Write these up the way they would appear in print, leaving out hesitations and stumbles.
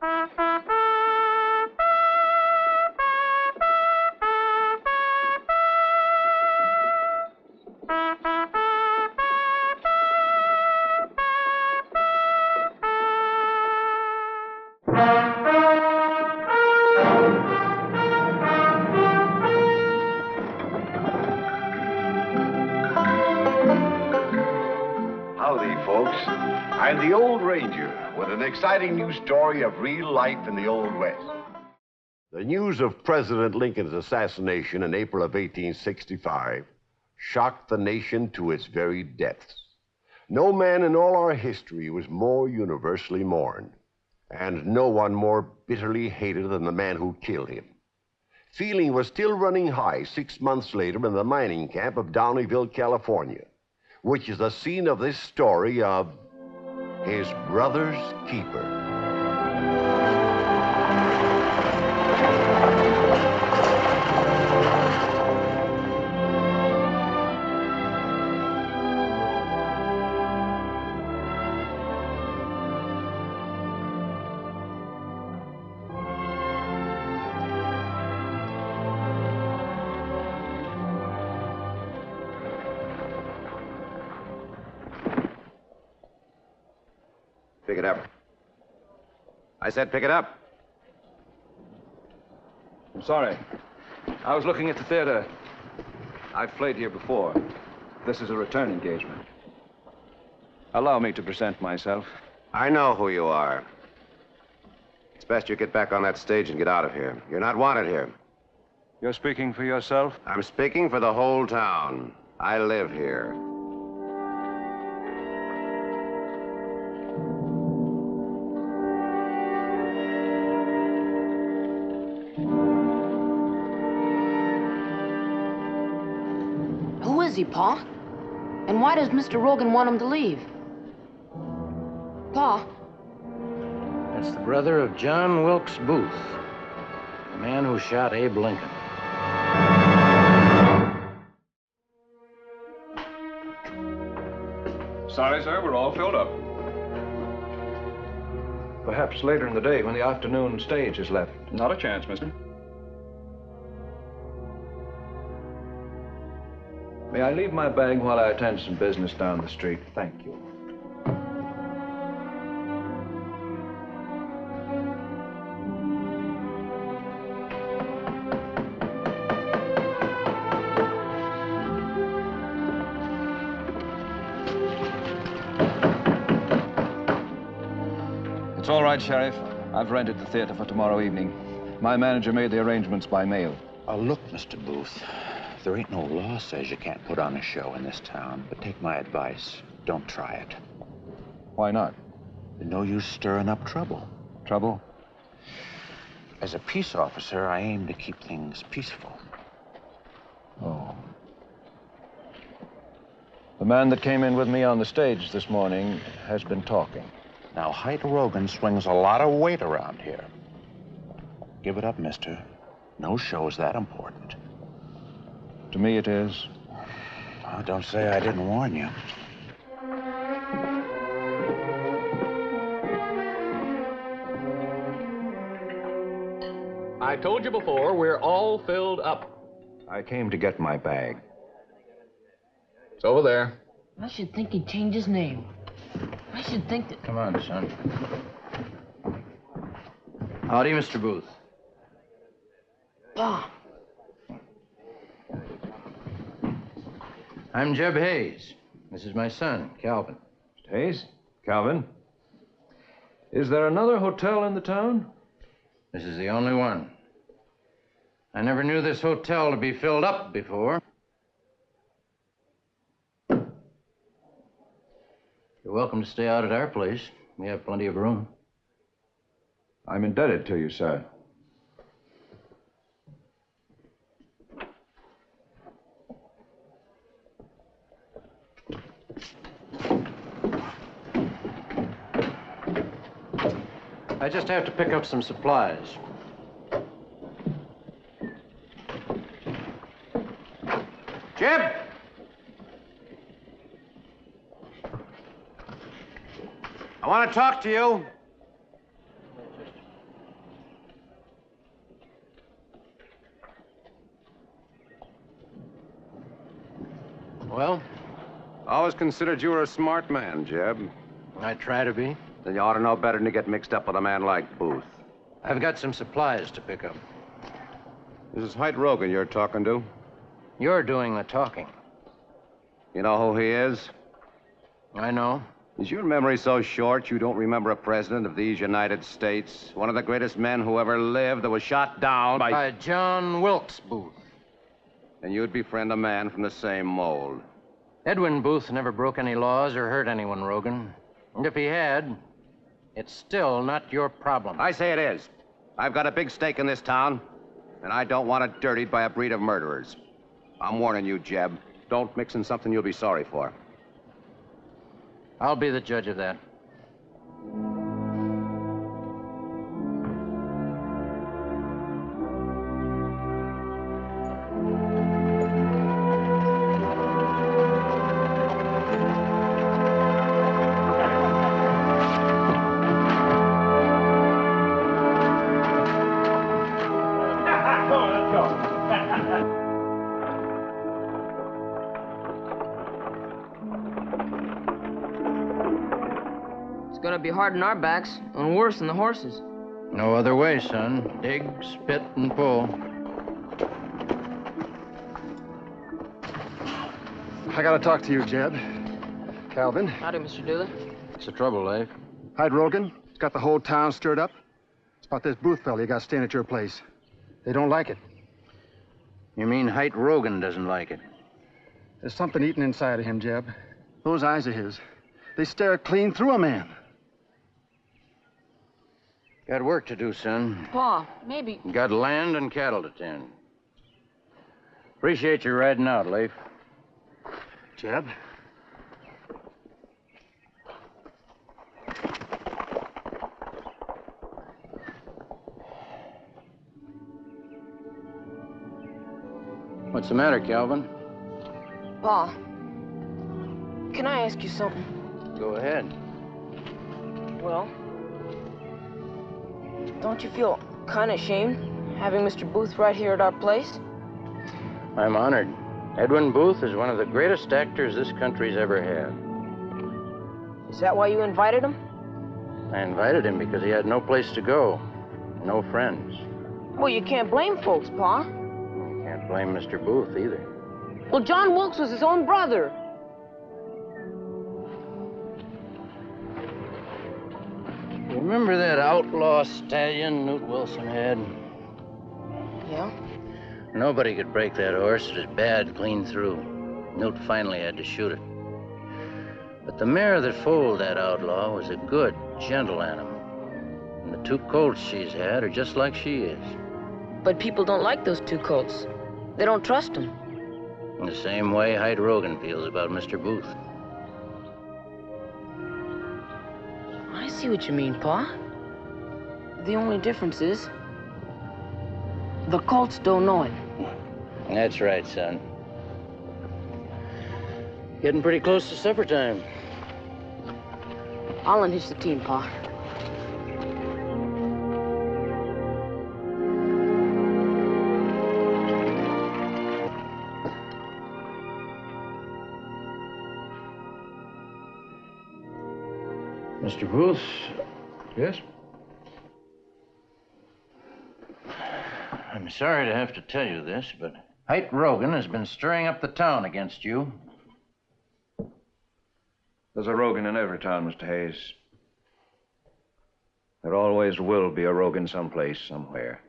Howdy, folks. I'm the Old Ranger with an exciting new story of real life in the Old West. The news of President Lincoln's assassination in April of 1865 shocked the nation to its very depths. No man in all our history was more universally mourned, and no one more bitterly hated than the man who killed him. Feeling was still running high 6 months later in the mining camp of Downeyville, California, which is the scene of this story of his brother's keeper. Pick it up. I said pick it up. I'm sorry. I was looking at the theater. I've played here before. This is a return engagement. Allow me to present myself. I know who you are. It's best you get back on that stage and get out of here. You're not wanted here. You're speaking for yourself? I'm speaking for the whole town. I live here. Who is he, Pa? And why does Mr. Rogan want him to leave? Pa? That's the brother of John Wilkes Booth, the man who shot Abe Lincoln. Sorry, sir, we're all filled up. Perhaps later in the day when the afternoon stage is left. Not a chance, mister. May I leave my bag while I attend to some business down the street? Thank you. It's all right, Sheriff. I've rented the theater for tomorrow evening. My manager made the arrangements by mail. Oh, look, Mr. Booth. There ain't no law says you can't put on a show in this town, but take my advice. Don't try it. Why not? There's no use stirring up trouble. Trouble? As a peace officer, I aim to keep things peaceful. Oh. The man that came in with me on the stage this morning has been talking. Now, Hyde Rogan swings a lot of weight around here. Give it up, mister. No show's that important. To me, it is. Oh, don't say I didn't warn you. I told you before, we're all filled up. I came to get my bag. It's over there. I should think he'd change his name. I should think that... Come on, son. Howdy, Mr. Booth. Pa. I'm Jeb Hayes. This is my son, Calvin. Mr. Hayes? Calvin? Is there another hotel in the town? This is the only one. I never knew this hotel to be filled up before. You're welcome to stay out at our place. We have plenty of room. I'm indebted to you, sir. I just have to pick up some supplies. Jeb! I want to talk to you. considered you were a smart man, Jeb. I try to be. Then you ought to know better than to get mixed up with a man like Booth. I've got some supplies to pick up. This is Hyde Rogan you're talking to. You're doing the talking. You know who he is? I know. Is your memory so short you don't remember a president of these United States? One of the greatest men who ever lived that was shot down By John Wilkes Booth. And you'd befriend a man from the same mold. Edwin Booth never broke any laws or hurt anyone, Rogan. And if he had, it's still not your problem. I say it is. I've got a big stake in this town, and I don't want it dirtied by a breed of murderers. I'm warning you, Jeb. Don't mix in something you'll be sorry for. I'll be the judge of that. It's gonna be hard on our backs, and worse than the horses. No other way, son. Dig, spit, and pull. I gotta talk to you, Jeb. Calvin. Howdy, Mr. Dooley. What's the trouble, Leif? Hyde Rogan. It's got the whole town stirred up. It's about this Booth fella you got staying at your place. They don't like it. You mean Hyde Rogan doesn't like it? There's something eating inside of him, Jeb. Those eyes of his. They stare clean through a man. Got work to do, son. Pa, maybe... Got land and cattle to tend. Appreciate you riding out, Leif. Jeb? What's the matter, Calvin? Pa, can I ask you something? Go ahead. Well, don't you feel kind of ashamed having Mr. Booth right here at our place? I'm honored. Edwin Booth is one of the greatest actors this country's ever had. Is that why you invited him? I invited him because he had no place to go, no friends. Well, you can't blame folks, Pa. You can't blame Mr. Booth either. Well, John Wilkes was his own brother. Remember that outlaw stallion Newt Wilson had? Yeah? Nobody could break that horse. It was bad clean through. Newt finally had to shoot it. But the mare that foaled that outlaw was a good, gentle animal. And the two colts she's had are just like she is. But people don't like those two colts. They don't trust him. In the same way Hyde Rogan feels about Mr. Booth. I see what you mean, Pa. The only difference is the colts don't know it. That's right, son. Getting pretty close to supper time. I'll unhitch the team, Pa. Mr. Booth? Yes? I'm sorry to have to tell you this, but Hyde Rogan has been stirring up the town against you. There's a Rogan in every town, Mr. Hayes. There always will be a Rogan someplace, somewhere,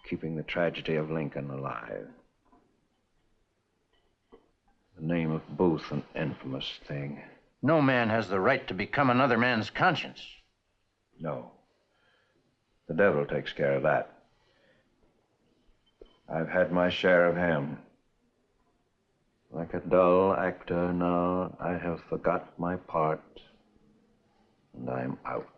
keeping the tragedy of Lincoln alive. The name of Booth, an infamous thing. No man has the right to become another man's conscience. No. The devil takes care of that. I've had my share of him. Like a dull actor now, I have forgot my part, and I'm out.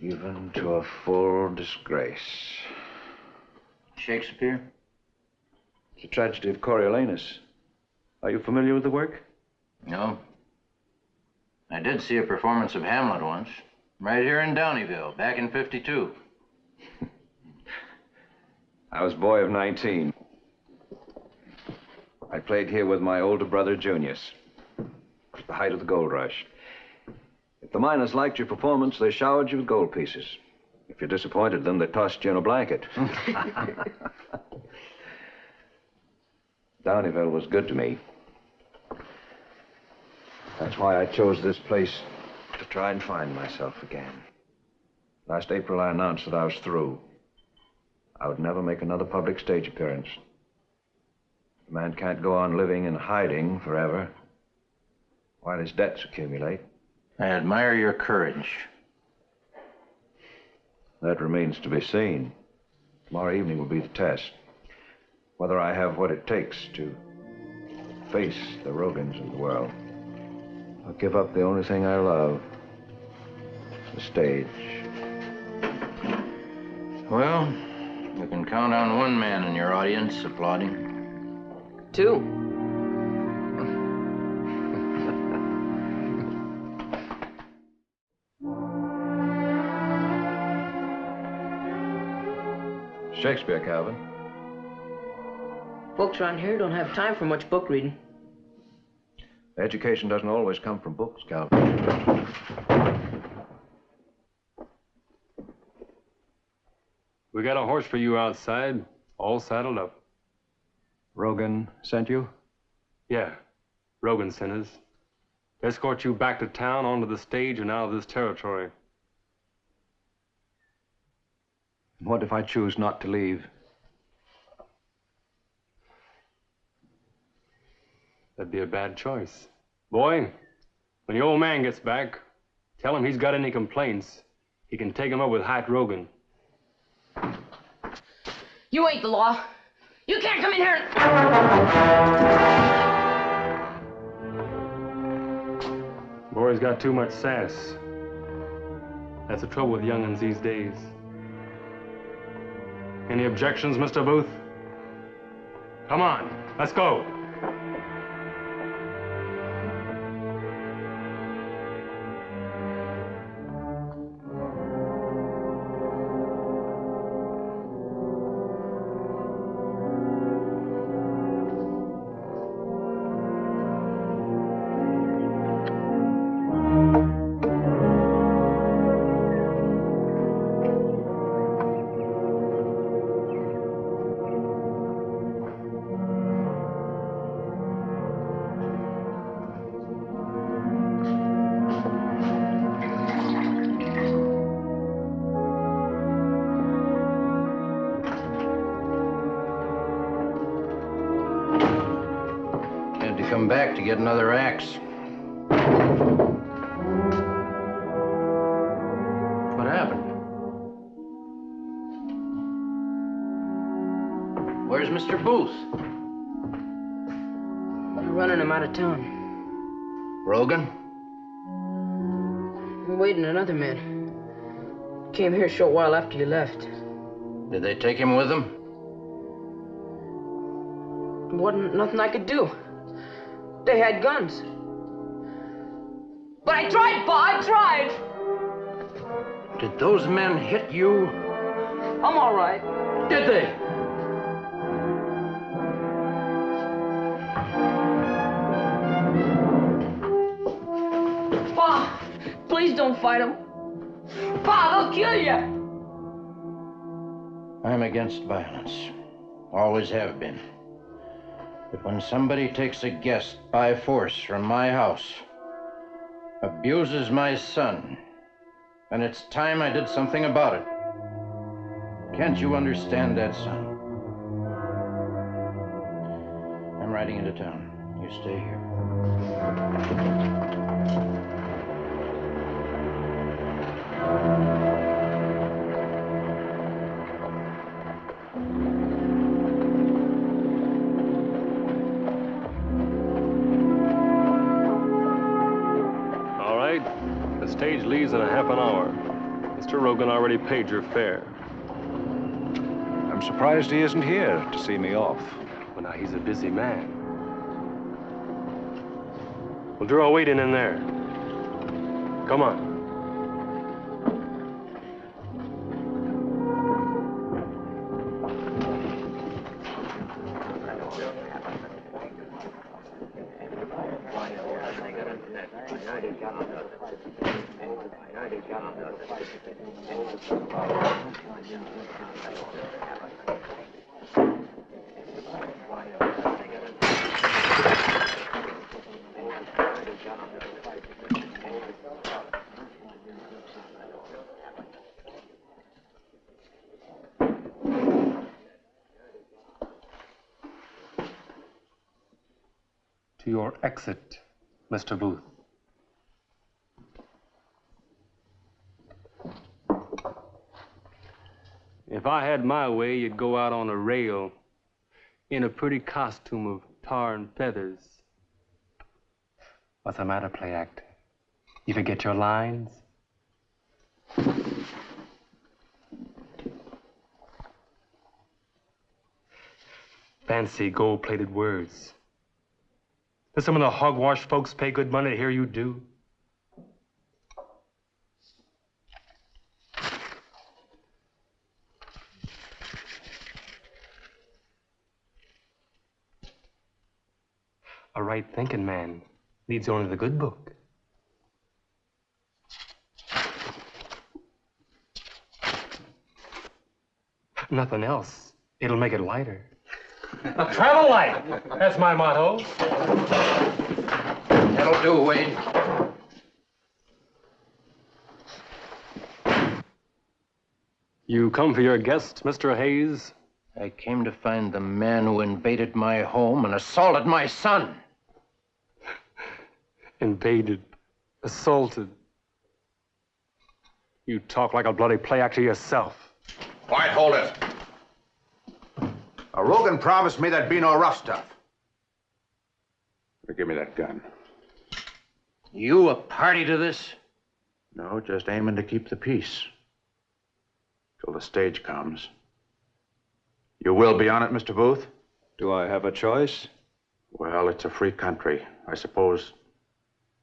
Even to a full disgrace. Shakespeare? It's a tragedy of Coriolanus. Are you familiar with the work? No. I did see a performance of Hamlet once, right here in Downeyville, back in '52. I was boy of 19. I played here with my older brother, Junius. It was the height of the gold rush. If the miners liked your performance, they showered you with gold pieces. If you disappointed them, they tossed you in a blanket. Downeyville was good to me. That's why I chose this place, to try and find myself again. Last April, I announced that I was through. I would never make another public stage appearance. A man can't go on living in hiding forever while his debts accumulate. I admire your courage. That remains to be seen. Tomorrow evening will be the test. Whether I have what it takes to face the Rogans of the world. I'll give up the only thing I love, the stage. Well, you can count on one man in your audience applauding. 2. Shakespeare, Calvin. Folks around here don't have time for much book reading. Education doesn't always come from books, Calvin. We got a horse for you outside, all saddled up. Rogan sent you? Yeah, Rogan sent us. Escort you back to town, onto the stage, and out of this territory. What if I choose not to leave? That'd be a bad choice. Boy, when the old man gets back, tell him he's got any complaints. He can take them up with Hyde Rogan. You ain't the law. You can't come in here and... Boy's got too much sass. That's the trouble with young'uns these days. Any objections, Mr. Booth? Come on, let's go. Come back to get another axe. What happened? Where's Mr. Booth? We're running him out of town. Rogan? We're waiting another man. Came here a short while after you left. Did they take him with them? Wasn't nothing I could do. They had guns. But I tried, Pa, I tried. Did those men hit you? I'm all right. Did they? Pa, please don't fight them. Pa, they'll kill you. I'm against violence. Always have been. But when somebody takes a guest by force from my house, abuses my son, then it's time I did something about it. Can't you understand that, son? I'm riding into town. You stay here. The stage leaves in a half an hour. Mr. Rogan already paid your fare. I'm surprised he isn't here to see me off. Well, now, he's a busy man. We'll draw a waiting in there. Come on. To your exit, Mr. Booth. If I had my way, you'd go out on a rail in a pretty costume of tar and feathers. What's the matter, play act? You forget your lines? Fancy gold-plated words. Does some of the hogwash folks pay good money to hear you do? A right-thinking man needs only the good book. Nothing else. It'll make it lighter. Travel light. That's my motto. That'll do, Wade. You come for your guest, Mr. Hayes? I came to find the man who invaded my home and assaulted my son. Invaded, assaulted. You talk like a bloody play actor yourself. Quiet, hold it. Rogan promised me there'd be no rough stuff. Give me that gun. You a party to this? No, just aiming to keep the peace. Till the stage comes. You will be on it, Mr. Booth? Do I have a choice? Well, it's a free country. I suppose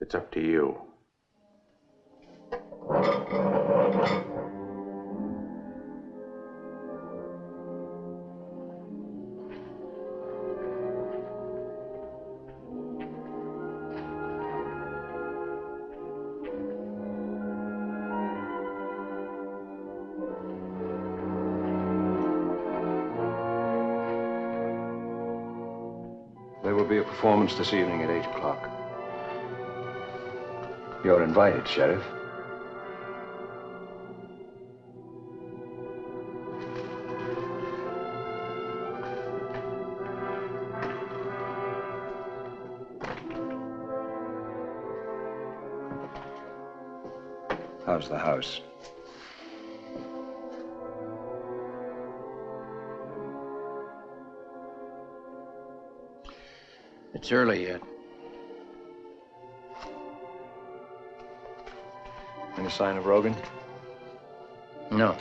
it's up to you. There will be a performance this evening at 8 o'clock. You're invited, Sheriff. How's the house? It's early yet. Any sign of Rogan? No.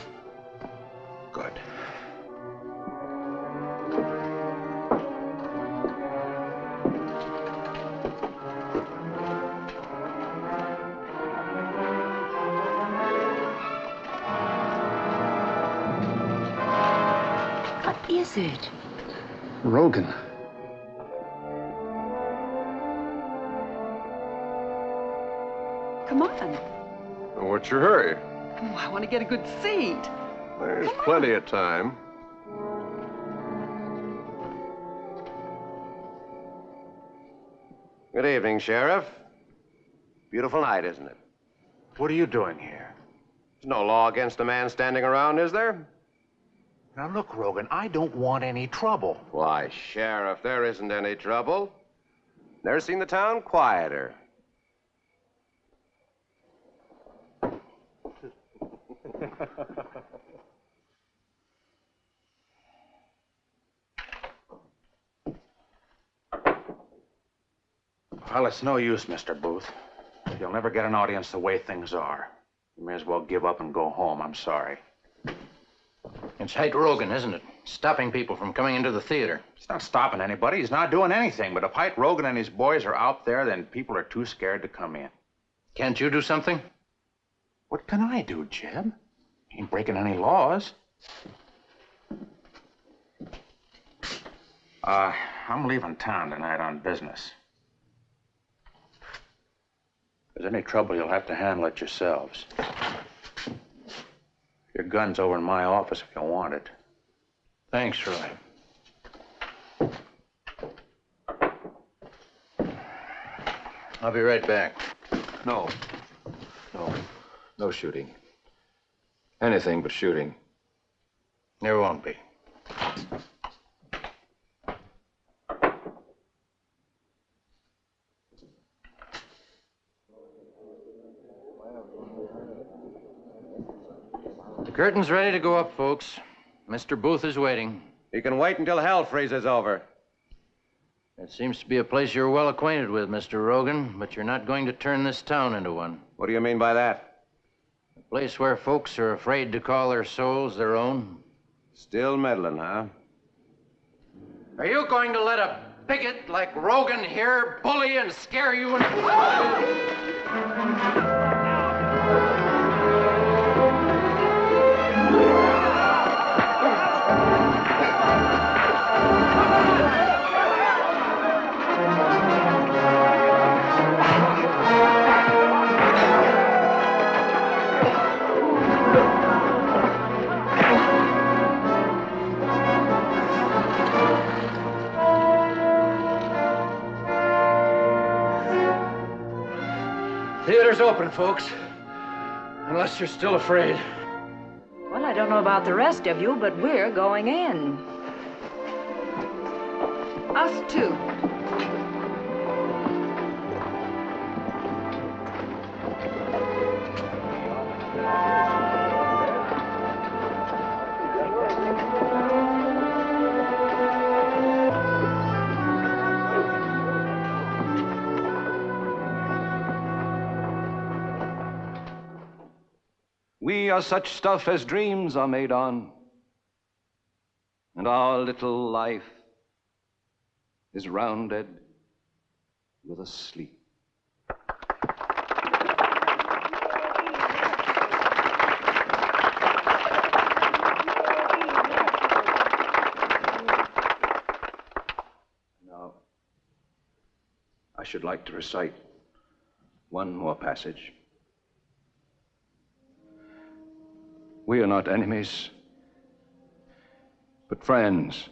Good. What is it? Rogan. Come on. What's your hurry? Oh, I want to get a good seat. There's plenty of time. Good evening, Sheriff. Beautiful night, isn't it? What are you doing here? There's no law against a man standing around, is there? Now, look, Rogan, I don't want any trouble. Why, Sheriff, there isn't any trouble. Never seen the town quieter. Well, it's no use, Mr. Booth. You'll never get an audience the way things are. You may as well give up and go home. I'm sorry. It's Hyde Rogan, isn't it? Stopping people from coming into the theater. He's not stopping anybody. He's not doing anything. But if Hyde Rogan and his boys are out there, then people are too scared to come in. Can't you do something? What can I do, Jeb? Ain't breaking any laws. I'm leaving town tonight on business. There's there's any trouble, you'll have to handle it yourselves. Your gun's over in my office if you want it. Thanks, Roy. I'll be right back. No. No shooting. Anything but shooting. There won't be. The curtain's ready to go up, folks. Mr. Booth is waiting. You can wait until hell freezes over. It seems to be a place you're well acquainted with, Mr. Rogan, but you're not going to turn this town into one. What do you mean by that? A place where folks are afraid to call their souls their own. Still meddling, huh? Are you going to let a bigot like Rogan here bully and scare you into... Theater's open, folks. Unless you're still afraid. Well, I don't know about the rest of you, but we're going in. Us too. We are such stuff as dreams are made on, and our little life is rounded with a sleep. Now, I should like to recite one more passage. We are not enemies, but friends.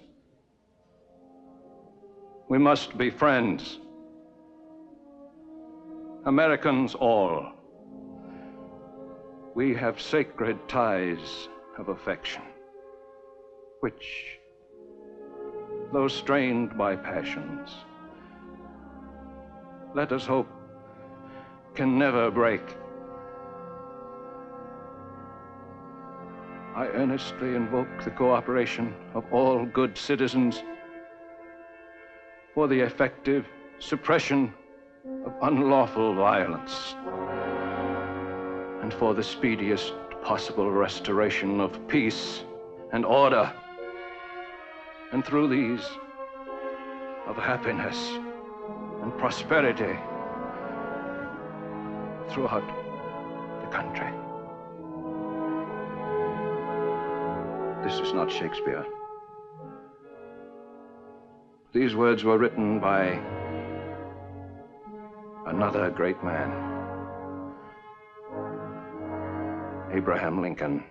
We must be friends. Americans all. We have sacred ties of affection, which, though strained by passions, let us hope can never break. I earnestly invoke the cooperation of all good citizens for the effective suppression of unlawful violence and for the speediest possible restoration of peace and order, and through these, of happiness and prosperity throughout the country. This is not Shakespeare. These words were written by another great man, Abraham Lincoln.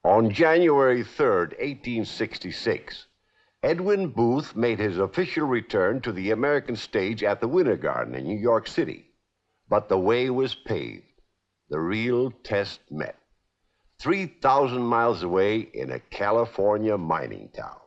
On January 3rd, 1866, Edwin Booth made his official return to the American stage at the Winter Garden in New York City. But the way was paved. The real test met. 3,000 miles away in a California mining town.